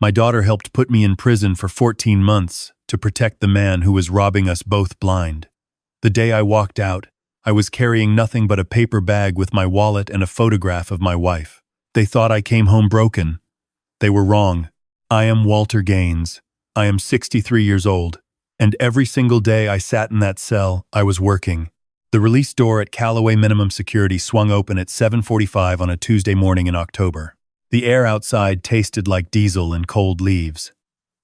My daughter helped put me in prison for 14 months to protect the man who was robbing us both blind. The day I walked out, I was carrying nothing but a paper bag with my wallet and a photograph of my wife. They thought I came home broken. They were wrong. I am Walter Gaines. I am 63 years old, and every single day I sat in that cell, I was working. The release door at Callaway Minimum Security swung open at 7:45 on a Tuesday morning in October. The air outside tasted like diesel and cold leaves.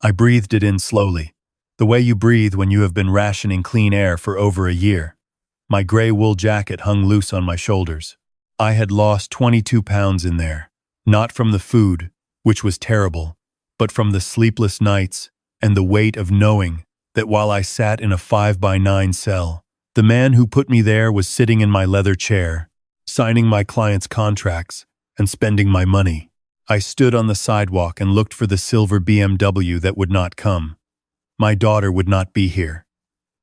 I breathed it in slowly, the way you breathe when you have been rationing clean air for over a year. My gray wool jacket hung loose on my shoulders. I had lost 22 pounds in there, not from the food, which was terrible, but from the sleepless nights and the weight of knowing that while I sat in a 5x9 cell, the man who put me there was sitting in my leather chair, signing my clients' contracts and spending my money. I stood on the sidewalk and looked for the silver BMW that would not come. My daughter would not be here.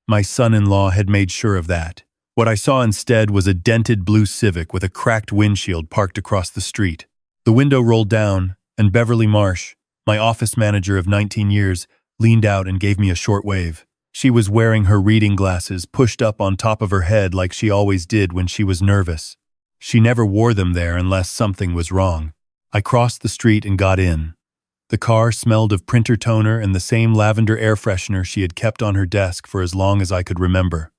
My son-in-law had made sure of that. What I saw instead was a dented blue Civic with a cracked windshield parked across the street. The window rolled down, and Beverly Marsh, my office manager of 19 years, leaned out and gave me a short wave. She was wearing her reading glasses pushed up on top of her head like she always did when she was nervous. She never wore them there unless something was wrong. I crossed the street and got in. The car smelled of printer toner and the same lavender air freshener she had kept on her desk for as long as I could remember.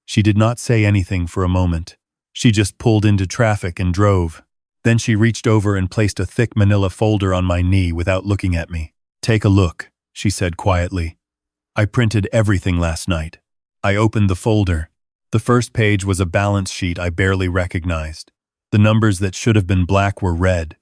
She did not say anything for a moment. She just pulled into traffic and drove. Then she reached over and placed a thick manila folder on my knee without looking at me. "Take a look," she said quietly. I printed everything last night. I opened the folder. The first page was a balance sheet I barely recognized. The numbers that should have been black were red.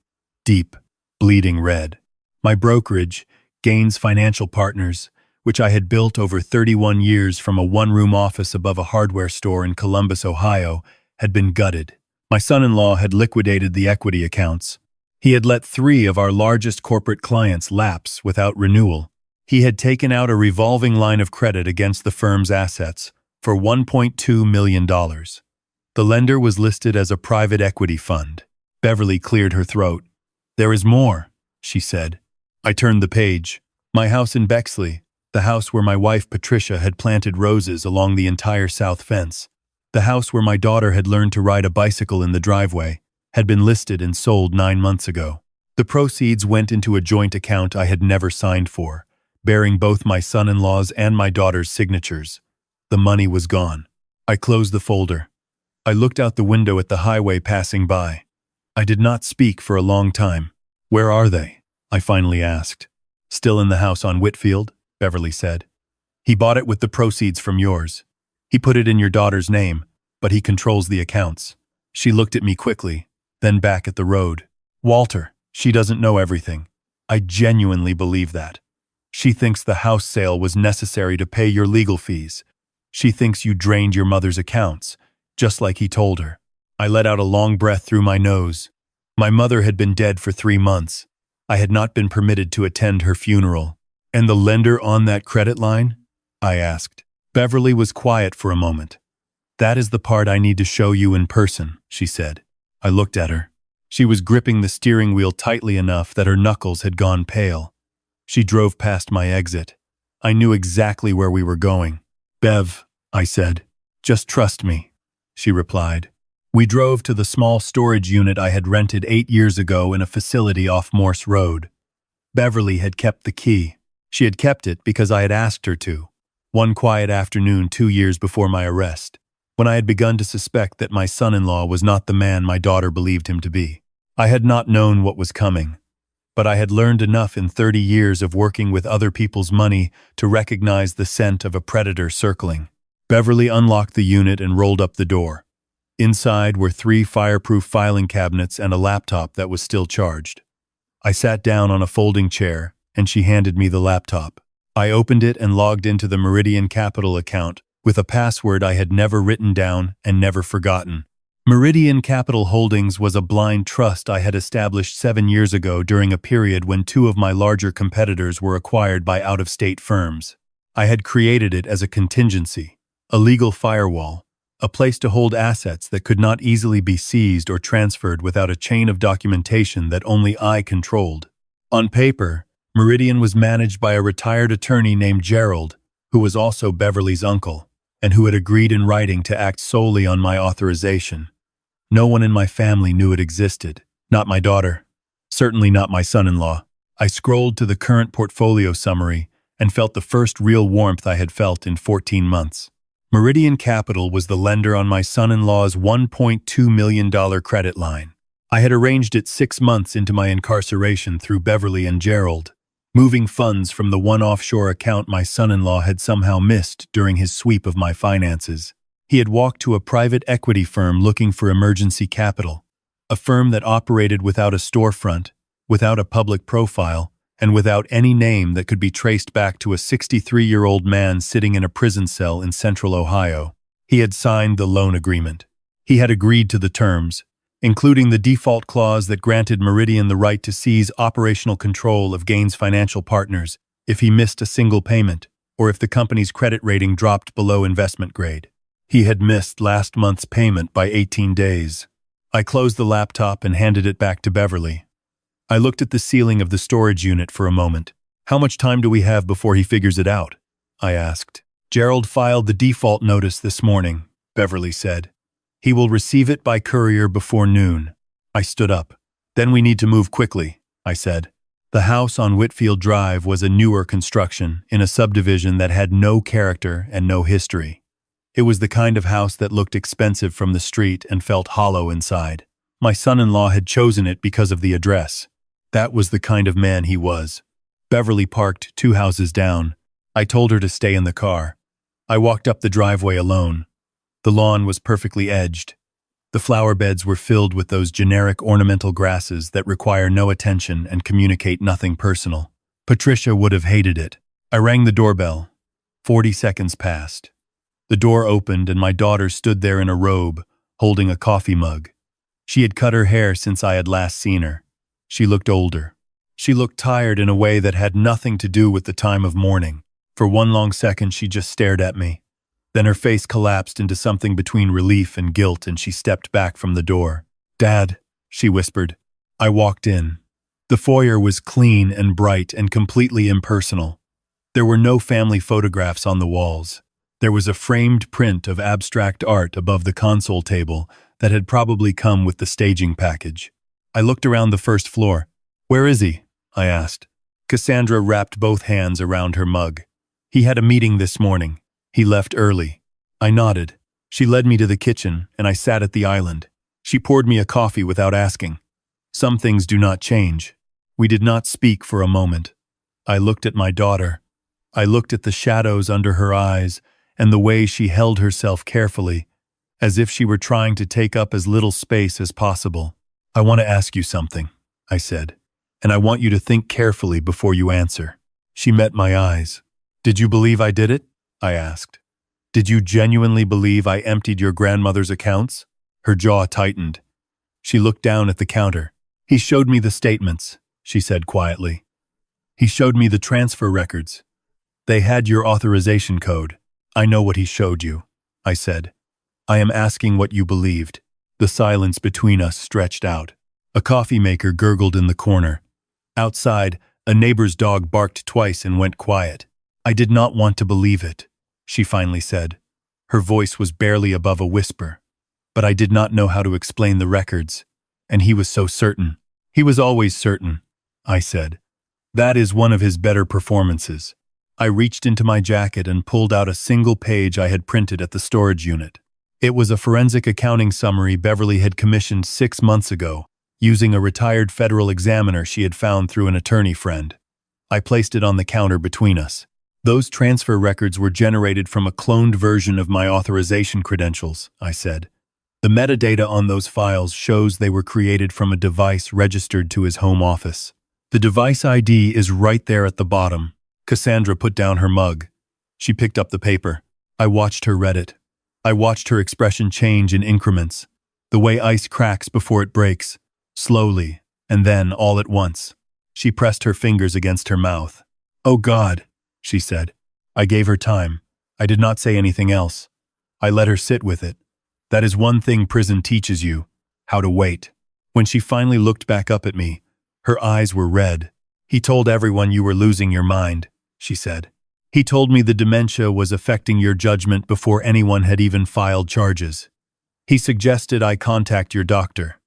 Deep, bleeding red. My brokerage, Gaines Financial Partners, which I had built over 31 years from a one-room office above a hardware store in Columbus, Ohio, had been gutted. My son-in-law had liquidated the equity accounts. He had let 3 of our largest corporate clients lapse without renewal. He had taken out a revolving line of credit against the firm's assets for $1.2 million. The lender was listed as a private equity fund. Beverly cleared her throat. "There is more," she said. I turned the page. My house in Bexley, the house where my wife Patricia had planted roses along the entire south fence, the house where my daughter had learned to ride a bicycle in the driveway, had been listed and sold 9 months ago. The proceeds went into a joint account I had never signed for, bearing both my son-in-law's and my daughter's signatures. The money was gone. I closed the folder. I looked out the window at the highway passing by. I did not speak for a long time. "Where are they?" I finally asked. "Still in the house on Whitfield," Beverly said. "He bought it with the proceeds from yours. He put it in your daughter's name, but he controls the accounts." She looked at me quickly, then back at the road. "Walter, she doesn't know everything. I genuinely believe that. She thinks the house sale was necessary to pay your legal fees. She thinks you drained your mother's accounts, just like he told her." I let out a long breath through my nose. My mother had been dead for 3 months. I had not been permitted to attend her funeral. "And the lender on that credit line?" I asked. Beverly was quiet for a moment. "That is the part I need to show you in person," she said. I looked at her. She was gripping the steering wheel tightly enough that her knuckles had gone pale. She drove past my exit. I knew exactly where we were going. "Bev," I said, "just trust me," she replied. We drove to the small storage unit I had rented 8 years ago in a facility off Morse Road. Beverly had kept the key. She had kept it because I had asked her to. One quiet afternoon 2 years before my arrest, when I had begun to suspect that my son-in-law was not the man my daughter believed him to be. I had not known what was coming, but I had learned enough in 30 years of working with other people's money to recognize the scent of a predator circling. Beverly unlocked the unit and rolled up the door. Inside were 3 fireproof filing cabinets and a laptop that was still charged. I sat down on a folding chair, and she handed me the laptop. I opened it and logged into the Meridian Capital account with a password I had never written down and never forgotten. Meridian Capital Holdings was a blind trust I had established 7 years ago during a period when 2 of my larger competitors were acquired by out-of-state firms. I had created it as a contingency, a legal firewall, a place to hold assets that could not easily be seized or transferred without a chain of documentation that only I controlled. On paper, Meridian was managed by a retired attorney named Gerald, who was also Beverly's uncle, and who had agreed in writing to act solely on my authorization. No one in my family knew it existed, not my daughter, certainly not my son-in-law. I scrolled to the current portfolio summary and felt the first real warmth I had felt in 14 months. Meridian Capital was the lender on my son-in-law's $1.2 million credit line. I had arranged it 6 months into my incarceration through Beverly and Gerald, moving funds from the one offshore account my son-in-law had somehow missed during his sweep of my finances. He had walked to a private equity firm looking for emergency capital, a firm that operated without a storefront, without a public profile, and without any name that could be traced back to a 63-year-old man sitting in a prison cell in central Ohio. He had signed the loan agreement. He had agreed to the terms, including the default clause that granted Meridian the right to seize operational control of Gaines Financial Partners if he missed a single payment or if the company's credit rating dropped below investment grade. He had missed last month's payment by 18 days. I closed the laptop and handed it back to Beverly. I looked at the ceiling of the storage unit for a moment. "How much time do we have before he figures it out?" I asked. "Gerald filed the default notice this morning," Beverly said. "He will receive it by courier before noon." I stood up. "Then we need to move quickly," I said. The house on Whitfield Drive was a newer construction in a subdivision that had no character and no history. It was the kind of house that looked expensive from the street and felt hollow inside. My son-in-law had chosen it because of the address. That was the kind of man he was. Beverly parked 2 houses down. I told her to stay in the car. I walked up the driveway alone. The lawn was perfectly edged. The flower beds were filled with those generic ornamental grasses that require no attention and communicate nothing personal. Patricia would have hated it. I rang the doorbell. 40 seconds passed. The door opened and my daughter stood there in a robe, holding a coffee mug. She had cut her hair since I had last seen her. She looked older. She looked tired in a way that had nothing to do with the time of morning. For one long second, she just stared at me. Then her face collapsed into something between relief and guilt, and she stepped back from the door. "Dad," she whispered. I walked in. The foyer was clean and bright and completely impersonal. There were no family photographs on the walls. There was a framed print of abstract art above the console table that had probably come with the staging package. I looked around the first floor. "Where is he?" I asked. Cassandra wrapped both hands around her mug. "He had a meeting this morning. He left early." I nodded. She led me to the kitchen, and I sat at the island. She poured me a coffee without asking. Some things do not change. We did not speak for a moment. I looked at my daughter. I looked at the shadows under her eyes and the way she held herself carefully, as if she were trying to take up as little space as possible. "I want to ask you something," I said, "and I want you to think carefully before you answer." She met my eyes. "Did you believe I did it?" I asked. "Did you genuinely believe I emptied your grandmother's accounts?" Her jaw tightened. She looked down at the counter. "He showed me the statements," she said quietly. "He showed me the transfer records. They had your authorization code. I know what he showed you," I said. "I am asking what you believed." The silence between us stretched out. A coffee maker gurgled in the corner. Outside, a neighbor's dog barked twice and went quiet. "I did not want to believe it," she finally said. Her voice was barely above a whisper. "But I did not know how to explain the records. And he was so certain." "He was always certain," I said. "That is one of his better performances." I reached into my jacket and pulled out a single page I had printed at the storage unit. It was a forensic accounting summary Beverly had commissioned 6 months ago, using a retired federal examiner she had found through an attorney friend. I placed it on the counter between us. "Those transfer records were generated from a cloned version of my authorization credentials," I said. "The metadata on those files shows they were created from a device registered to his home office. The device ID is right there at the bottom." Cassandra put down her mug. She picked up the paper. I watched her read it. I watched her expression change in increments, the way ice cracks before it breaks, slowly, and then all at once. She pressed her fingers against her mouth. "Oh God," she said. I gave her time. I did not say anything else. I let her sit with it. That is one thing prison teaches you, how to wait. When she finally looked back up at me, her eyes were red. He told everyone you were losing your mind, she said. He told me the dementia was affecting your judgment before anyone had even filed charges. He suggested I contact your doctor.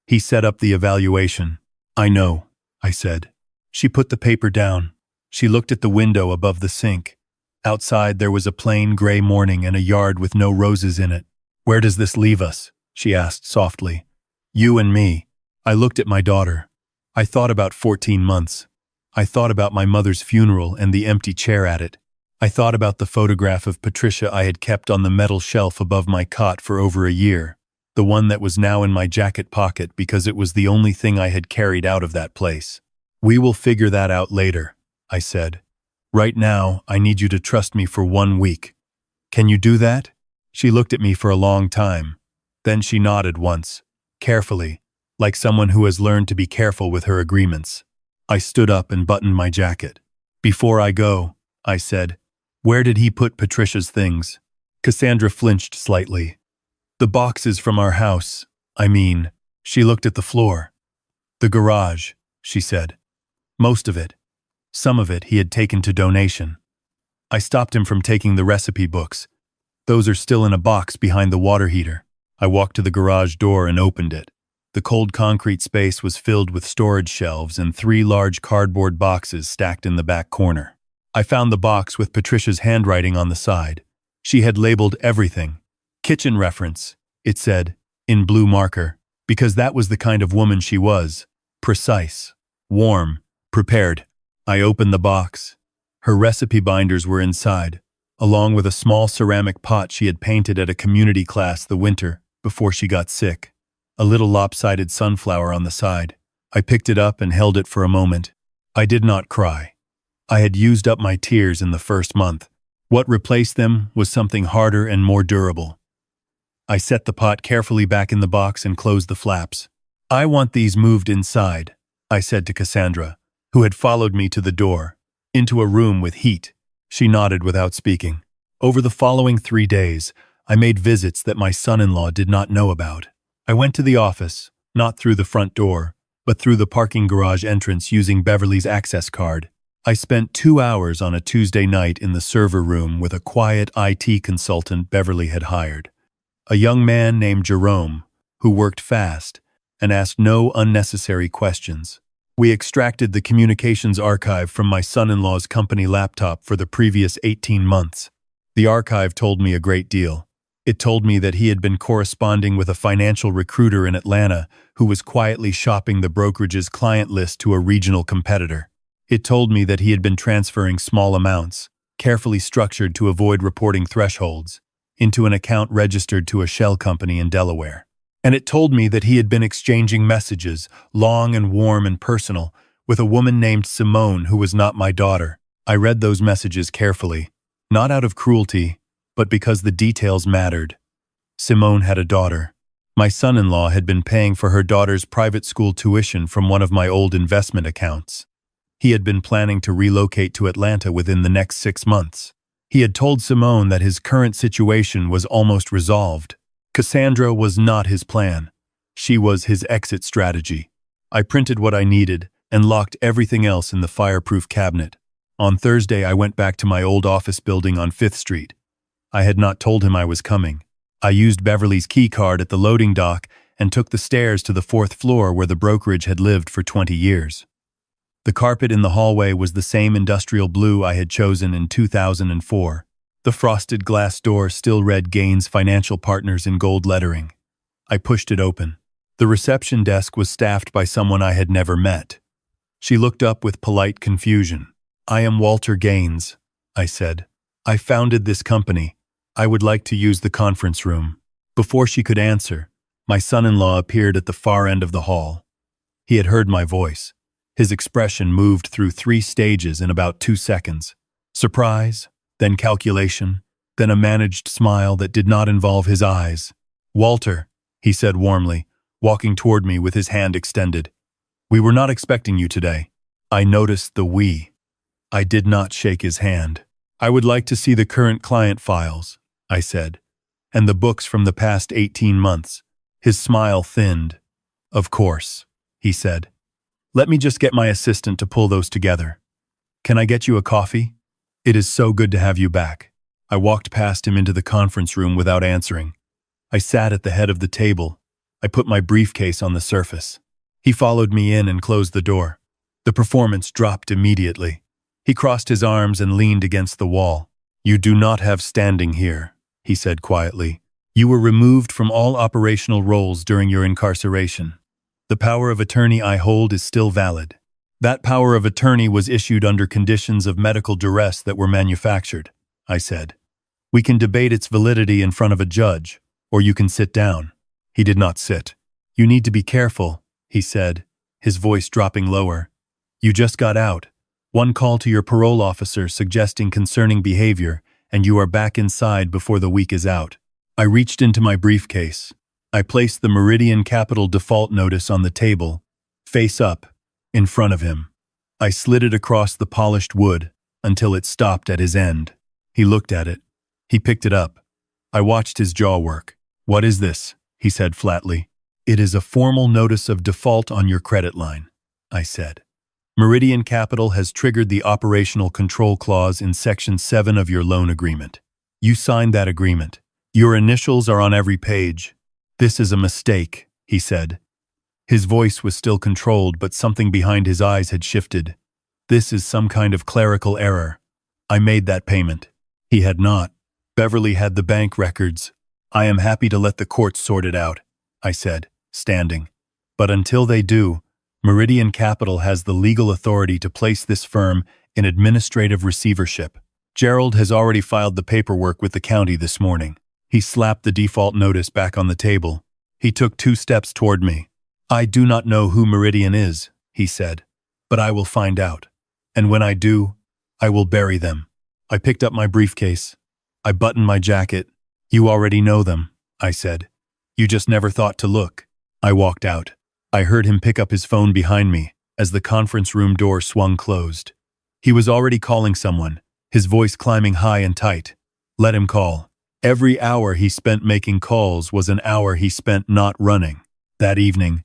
He set up the evaluation. I know, I said. She put the paper down. She looked at the window above the sink. Outside there was a plain gray morning and a yard with no roses in it. Where does this leave us? She asked softly. You and me. I looked at my daughter. I thought about 14 months. I thought about my mother's funeral and the empty chair at it. I thought about the photograph of Patricia I had kept on the metal shelf above my cot for over a year, the one that was now in my jacket pocket because it was the only thing I had carried out of that place. We will figure that out later, I said. Right now, I need you to trust me for 1 week. Can you do that? She looked at me for a long time. Then she nodded once, carefully, like someone who has learned to be careful with her agreements. I stood up and buttoned my jacket. Before I go, I said, where did he put Patricia's things? Cassandra flinched slightly. The boxes from our house, she looked at the floor. The garage, she said. Most of it. Some of it he had taken to donation. I stopped him from taking the recipe books. Those are still in a box behind the water heater. I walked to the garage door and opened it. The cold concrete space was filled with storage shelves and 3 large cardboard boxes stacked in the back corner. I found the box with Patricia's handwriting on the side. She had labeled everything. Kitchen reference, it said, in blue marker, because that was the kind of woman she was. Precise, warm, prepared. I opened the box. Her recipe binders were inside, along with a small ceramic pot she had painted at a community class the winter before she got sick. A little lopsided sunflower on the side. I picked it up and held it for a moment. I did not cry. I had used up my tears in the first month. What replaced them was something harder and more durable. I set the pot carefully back in the box and closed the flaps. I want these moved inside, I said to Cassandra, who had followed me to the door, into a room with heat. She nodded without speaking. Over the following 3 days, I made visits that my son-in-law did not know about. I went to the office, not through the front door, but through the parking garage entrance using Beverly's access card. I spent 2 hours on a Tuesday night in the server room with a quiet IT consultant Beverly had hired. A young man named Jerome, who worked fast and asked no unnecessary questions. We extracted the communications archive from my son-in-law's company laptop for the previous 18 months. The archive told me a great deal. It told me that he had been corresponding with a financial recruiter in Atlanta who was quietly shopping the brokerage's client list to a regional competitor. It told me that he had been transferring small amounts, carefully structured to avoid reporting thresholds, into an account registered to a shell company in Delaware. And it told me that he had been exchanging messages, long and warm and personal, with a woman named Simone who was not my daughter. I read those messages carefully, not out of cruelty, but because the details mattered. Simone had a daughter. My son-in-law had been paying for her daughter's private school tuition from one of my old investment accounts. He had been planning to relocate to Atlanta within the next 6 months. He had told Simone that his current situation was almost resolved. Cassandra was not his plan. She was his exit strategy. I printed what I needed and locked everything else in the fireproof cabinet. On Thursday, I went back to my old office building on 5th Street. I had not told him I was coming. I used Beverly's key card at the loading dock and took the stairs to the 4th floor where the brokerage had lived for 20 years. The carpet in the hallway was the same industrial blue I had chosen in 2004. The frosted glass door still read Gaines Financial Partners in gold lettering. I pushed it open. The reception desk was staffed by someone I had never met. She looked up with polite confusion. I am Walter Gaines, I said. I founded this company. I would like to use the conference room. Before she could answer, my son-in-law appeared at the far end of the hall. He had heard my voice. His expression moved through 3 stages in about 2 seconds. Surprise, then calculation, then a managed smile that did not involve his eyes. Walter, he said warmly, walking toward me with his hand extended. We were not expecting you today. I noticed the we. I did not shake his hand. I would like to see the current client files, I said, and the books from the past 18 months. His smile thinned. Of course, he said. Let me just get my assistant to pull those together. Can I get you a coffee? It is so good to have you back. I walked past him into the conference room without answering. I sat at the head of the table. I put my briefcase on the surface. He followed me in and closed the door. The performance dropped immediately. He crossed his arms and leaned against the wall. You do not have standing here, he said quietly. You were removed from all operational roles during your incarceration. The power of attorney I hold is still valid. That power of attorney was issued under conditions of medical duress that were manufactured, I said. We can debate its validity in front of a judge, or you can sit down. He did not sit. You need to be careful, he said, his voice dropping lower. You just got out. One call to your parole officer suggesting concerning behavior, and you are back inside before the week is out. I reached into my briefcase. I placed the Meridian Capital default notice on the table, face up, in front of him. I slid it across the polished wood until it stopped at his end. He looked at it. He picked it up. I watched his jaw work. What is this? He said flatly. It is a formal notice of default on your credit line, I said. Meridian Capital has triggered the operational control clause in Section 7 of your loan agreement. You signed that agreement. Your initials are on every page. This is a mistake, he said. His voice was still controlled, but something behind his eyes had shifted. This is some kind of clerical error. I made that payment. He had not. Beverly had the bank records. I am happy to let the courts sort it out, I said, standing. But until they do, Meridian Capital has the legal authority to place this firm in administrative receivership. Gerald has already filed the paperwork with the county this morning. He slapped the default notice back on the table. He took 2 steps toward me. I do not know who Meridian is, he said, but I will find out. And when I do, I will bury them. I picked up my briefcase. I buttoned my jacket. You already know them, I said. You just never thought to look. I walked out. I heard him pick up his phone behind me as the conference room door swung closed. He was already calling someone, his voice climbing high and tight. Let him call. Every hour he spent making calls was an hour he spent not running. That evening,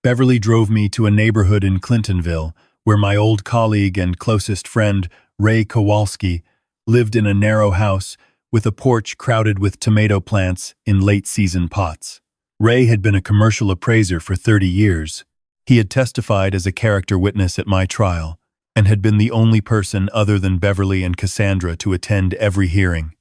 Beverly drove me to a neighborhood in Clintonville where my old colleague and closest friend, Ray Kowalski, lived in a narrow house with a porch crowded with tomato plants in late-season pots. Ray had been a commercial appraiser for 30 years. He had testified as a character witness at my trial and had been the only person other than Beverly and Cassandra to attend every hearing.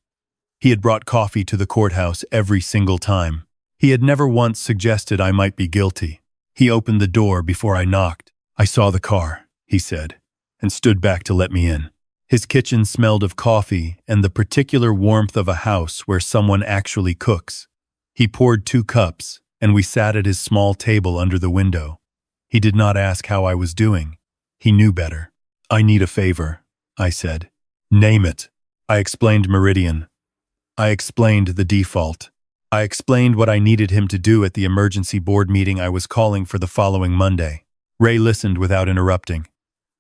He had brought coffee to the courthouse every single time. He had never once suggested I might be guilty. He opened the door before I knocked. I saw the car, he said, and stood back to let me in. His kitchen smelled of coffee and the particular warmth of a house where someone actually cooks. He poured 2 cups, and we sat at his small table under the window. He did not ask how I was doing. He knew better. I need a favor, I said. Name it. I explained Meridian. I explained the default. I explained what I needed him to do at the emergency board meeting I was calling for the following Monday. Ray listened without interrupting.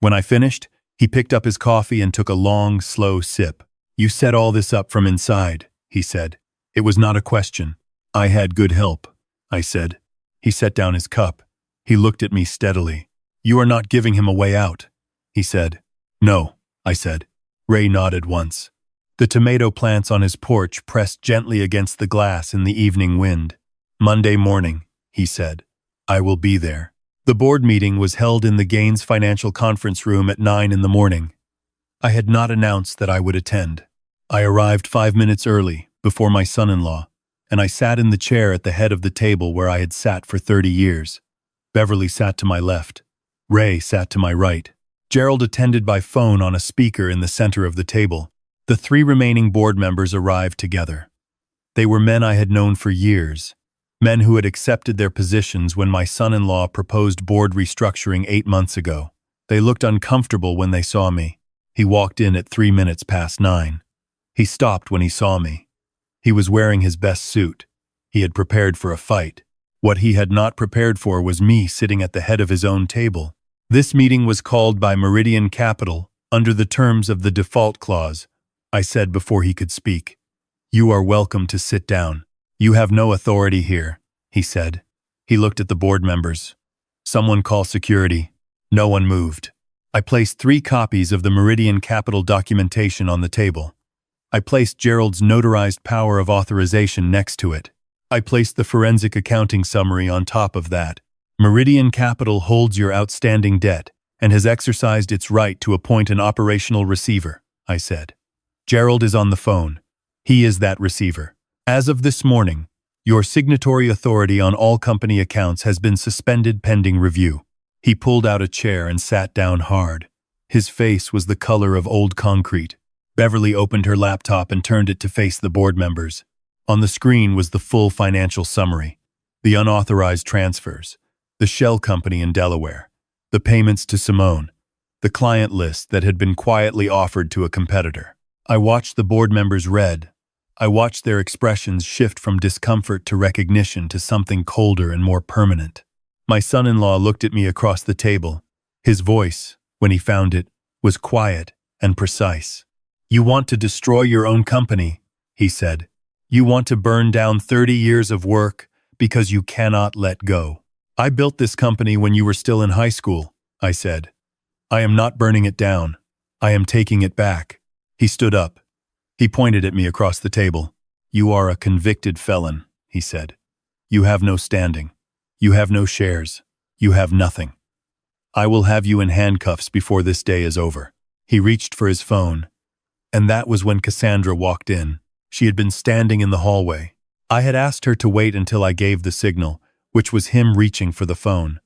When I finished, he picked up his coffee and took a long, slow sip. You set all this up from inside, he said. It was not a question. I had good help, I said. He set down his cup. He looked at me steadily. You are not giving him a way out, he said. No, I said. Ray nodded once. The tomato plants on his porch pressed gently against the glass in the evening wind. Monday morning, he said. I will be there. The board meeting was held in the Gaines Financial Conference Room at 9 in the morning. I had not announced that I would attend. I arrived 5 minutes early, before my son-in-law, and I sat in the chair at the head of the table where I had sat for 30 years. Beverly sat to my left. Ray sat to my right. Gerald attended by phone on a speaker in the center of the table. The 3 remaining board members arrived together. They were men I had known for years, men who had accepted their positions when my son-in-law proposed board restructuring 8 months ago. They looked uncomfortable when they saw me. He walked in at 3 minutes past 9. He stopped when he saw me. He was wearing his best suit. He had prepared for a fight. What he had not prepared for was me sitting at the head of his own table. This meeting was called by Meridian Capital under the terms of the default clause, I said before he could speak. You are welcome to sit down. You have no authority here, he said. He looked at the board members. Someone call security. No one moved. I placed 3 copies of the Meridian Capital documentation on the table. I placed Gerald's notarized power of authorization next to it. I placed the forensic accounting summary on top of that. Meridian Capital holds your outstanding debt and has exercised its right to appoint an operational receiver, I said. Gerald is on the phone. He is that receiver. As of this morning, your signatory authority on all company accounts has been suspended pending review. He pulled out a chair and sat down hard. His face was the color of old concrete. Beverly opened her laptop and turned it to face the board members. On the screen was the full financial summary, the unauthorized transfers, the shell company in Delaware, the payments to Simone, the client list that had been quietly offered to a competitor. I watched the board members read. I watched their expressions shift from discomfort to recognition to something colder and more permanent. My son-in-law looked at me across the table. His voice, when he found it, was quiet and precise. "You want to destroy your own company," he said. "You want to burn down 30 years of work because you cannot let go." "I built this company when you were still in high school," I said. "I am not burning it down. I am taking it back." He stood up. He pointed at me across the table. "You are a convicted felon," he said. "You have no standing. You have no shares. You have nothing. I will have you in handcuffs before this day is over." He reached for his phone, and that was when Cassandra walked in. She had been standing in the hallway. I had asked her to wait until I gave the signal, which was him reaching for the phone.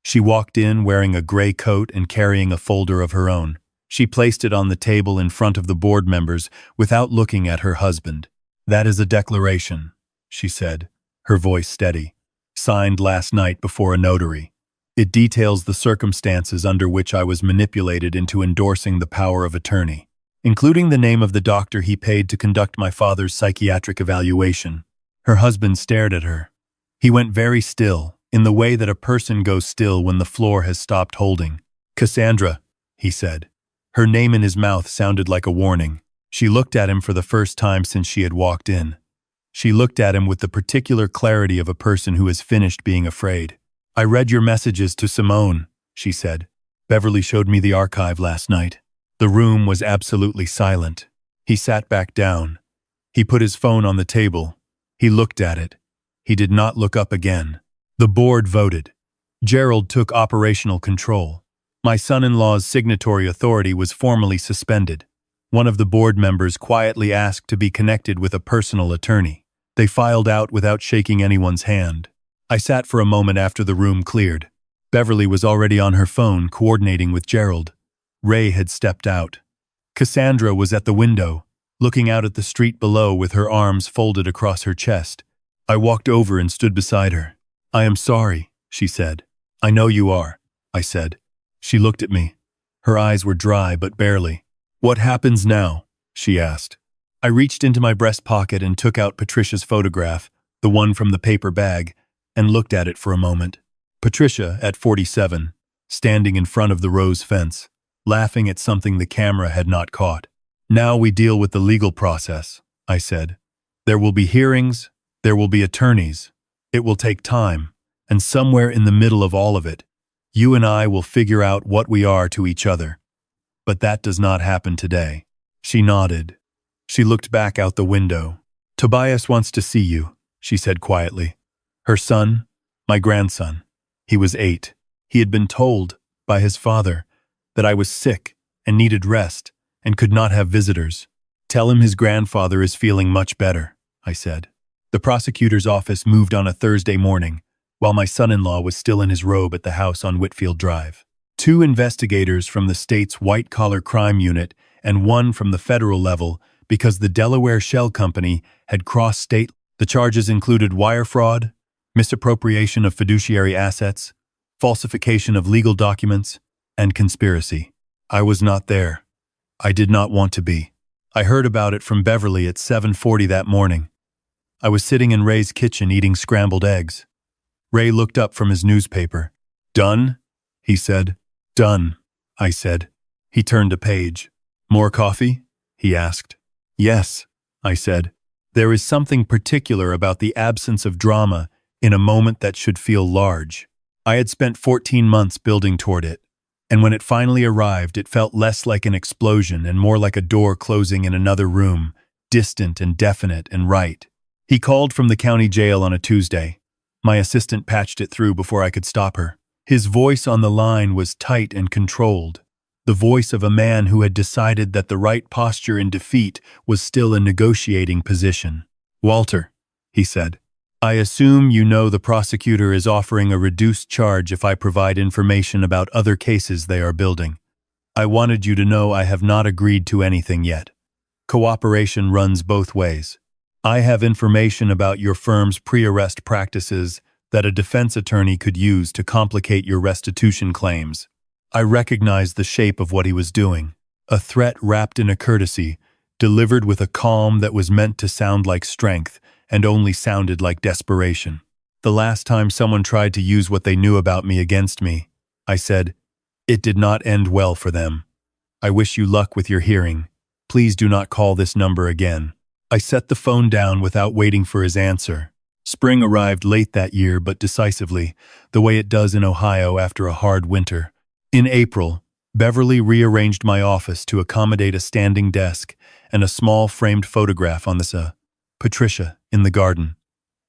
She walked in wearing a gray coat and carrying a folder of her own. She placed it on the table in front of the board members without looking at her husband. "That is a declaration," she said, her voice steady. "Signed last night before a notary. It details the circumstances under which I was manipulated into endorsing the power of attorney, including the name of the doctor he paid to conduct my father's psychiatric evaluation." Her husband stared at her. He went very still, in the way that a person goes still when the floor has stopped holding. "Cassandra," he said. Her name in his mouth sounded like a warning. She looked at him for the first time since she had walked in. She looked at him with the particular clarity of a person who has finished being afraid. "I read your messages to Simone," she said. "Beverly showed me the archive last night." The room was absolutely silent. He sat back down. He put his phone on the table. He looked at it. He did not look up again. The board voted. Gerald took operational control. My son-in-law's signatory authority was formally suspended. One of the board members quietly asked to be connected with a personal attorney. They filed out without shaking anyone's hand. I sat for a moment after the room cleared. Beverly was already on her phone coordinating with Gerald. Ray had stepped out. Cassandra was at the window, looking out at the street below with her arms folded across her chest. I walked over and stood beside her. "I am sorry," she said. "I know you are," I said. She looked at me. Her eyes were dry, but barely. "What happens now?" she asked. I reached into my breast pocket and took out Patricia's photograph, the one from the paper bag, and looked at it for a moment. Patricia, at 47, standing in front of the rose fence, laughing at something the camera had not caught. "Now we deal with the legal process," I said. "There will be hearings, there will be attorneys. It will take time, and somewhere in the middle of all of it, you and I will figure out what we are to each other. But that does not happen today." She nodded. She looked back out the window. "Tobias wants to see you," she said quietly. "Her son, my grandson. He was 8. He had been told, by his father, that I was sick and needed rest and could not have visitors. Tell him his grandfather is feeling much better," I said. The prosecutor's office moved on a Thursday morning, while my son-in-law was still in his robe at the house on Whitfield Drive. 2 investigators from the state's white-collar crime unit and 1 from the federal level, because the Delaware Shell Company had crossed state. The charges included wire fraud, misappropriation of fiduciary assets, falsification of legal documents, and conspiracy. I was not there. I did not want to be. I heard about it from Beverly at 7:40 that morning. I was sitting in Ray's kitchen eating scrambled eggs. Ray looked up from his newspaper. "Done?" he said. "Done," I said. He turned a page. "More coffee?" he asked. "Yes," I said. There is something particular about the absence of drama in a moment that should feel large. I had spent 14 months building toward it. And when it finally arrived, it felt less like an explosion and more like a door closing in another room, distant and definite and right. He called from the county jail on a Tuesday. My assistant patched it through before I could stop her. His voice on the line was tight and controlled, the voice of a man who had decided that the right posture in defeat was still a negotiating position. "Walter," he said, "I assume you know the prosecutor is offering a reduced charge if I provide information about other cases they are building. I wanted you to know I have not agreed to anything yet. Cooperation runs both ways. I have information about your firm's pre-arrest practices that a defense attorney could use to complicate your restitution claims." I recognized the shape of what he was doing, a threat wrapped in a courtesy, delivered with a calm that was meant to sound like strength and only sounded like desperation. "The last time someone tried to use what they knew about me against me," I said, "it did not end well for them. I wish you luck with your hearing. Please do not call this number again." I set the phone down without waiting for his answer. Spring arrived late that year, but decisively, the way it does in Ohio after a hard winter. In April, Beverly rearranged my office to accommodate a standing desk and a small framed photograph on the Patricia in the garden,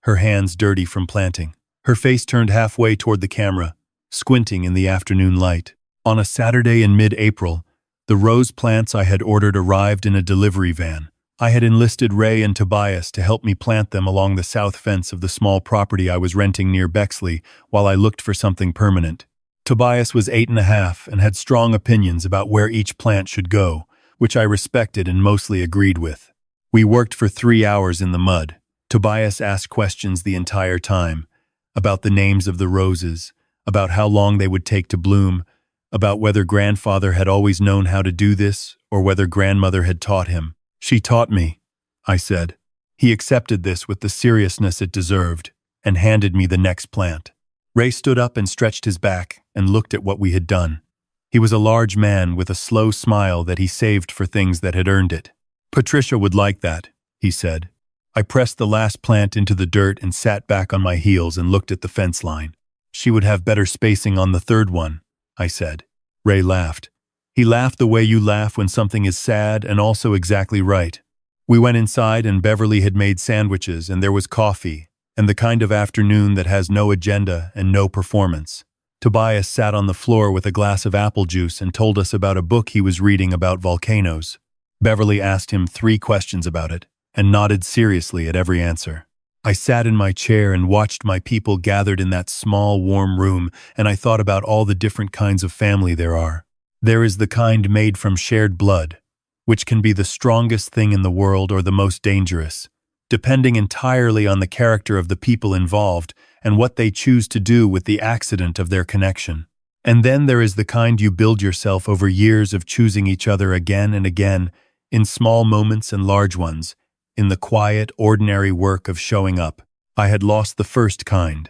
her hands dirty from planting, her face turned halfway toward the camera, squinting in the afternoon light. On a Saturday in mid-April, the rose plants I had ordered arrived in a delivery van. I had enlisted Ray and Tobias to help me plant them along the south fence of the small property I was renting near Bexley while I looked for something permanent. Tobias was 8.5 and had strong opinions about where each plant should go, which I respected and mostly agreed with. We worked for 3 hours in the mud. Tobias asked questions the entire time, about the names of the roses, about how long they would take to bloom, about whether grandfather had always known how to do this or whether grandmother had taught him. "She taught me," I said. He accepted this with the seriousness it deserved and handed me the next plant. Ray stood up and stretched his back and looked at what we had done. He was a large man with a slow smile that he saved for things that had earned it. "Patricia would like that," he said. I pressed the last plant into the dirt and sat back on my heels and looked at the fence line. "She would have better spacing on the third one," I said. Ray laughed. He laughed the way you laugh when something is sad and also exactly right. We went inside and Beverly had made sandwiches and there was coffee, and the kind of afternoon that has no agenda and no performance. Tobias sat on the floor with a glass of apple juice and told us about a book he was reading about volcanoes. Beverly asked him 3 questions about it, and nodded seriously at every answer. I sat in my chair and watched my people gathered in that small, warm room, and I thought about all the different kinds of family there are. There is the kind made from shared blood, which can be the strongest thing in the world or the most dangerous, depending entirely on the character of the people involved and what they choose to do with the accident of their connection. And then there is the kind you build yourself over years of choosing each other again and again, in small moments and large ones, in the quiet, ordinary work of showing up. I had lost the first kind.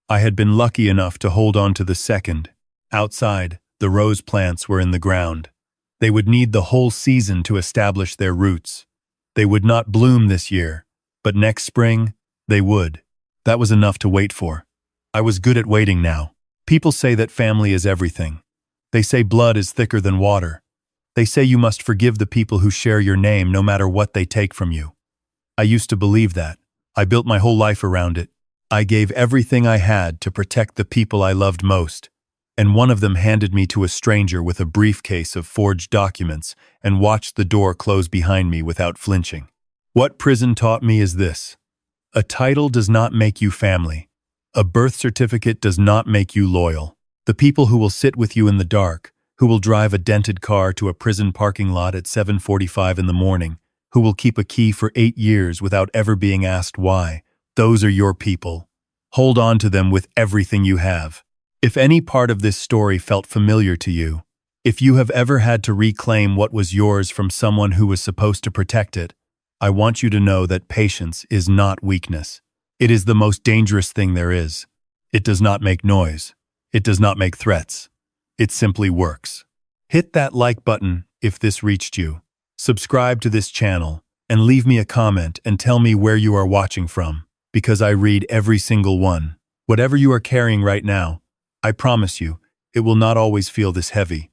I had been lucky enough to hold on to the second. Outside, the rose plants were in the ground. They would need the whole season to establish their roots. They would not bloom this year, but next spring, they would. That was enough to wait for. I was good at waiting now. People say that family is everything. They say blood is thicker than water. They say you must forgive the people who share your name no matter what they take from you. I used to believe that. I built my whole life around it. I gave everything I had to protect the people I loved most. And one of them handed me to a stranger with a briefcase of forged documents and watched the door close behind me without flinching. What prison taught me is this: a title does not make you family. A birth certificate does not make you loyal. The people who will sit with you in the dark, who will drive a dented car to a prison parking lot at 7:45 in the morning, who will keep a key for 8 years without ever being asked why, those are your people. Hold on to them with everything you have. If any part of this story felt familiar to you, if you have ever had to reclaim what was yours from someone who was supposed to protect it, I want you to know that patience is not weakness. It is the most dangerous thing there is. It does not make noise. It does not make threats. It simply works. Hit that like button if this reached you. Subscribe to this channel and leave me a comment and tell me where you are watching from, because I read every single one. Whatever you are carrying right now, I promise you, It will not always feel this heavy.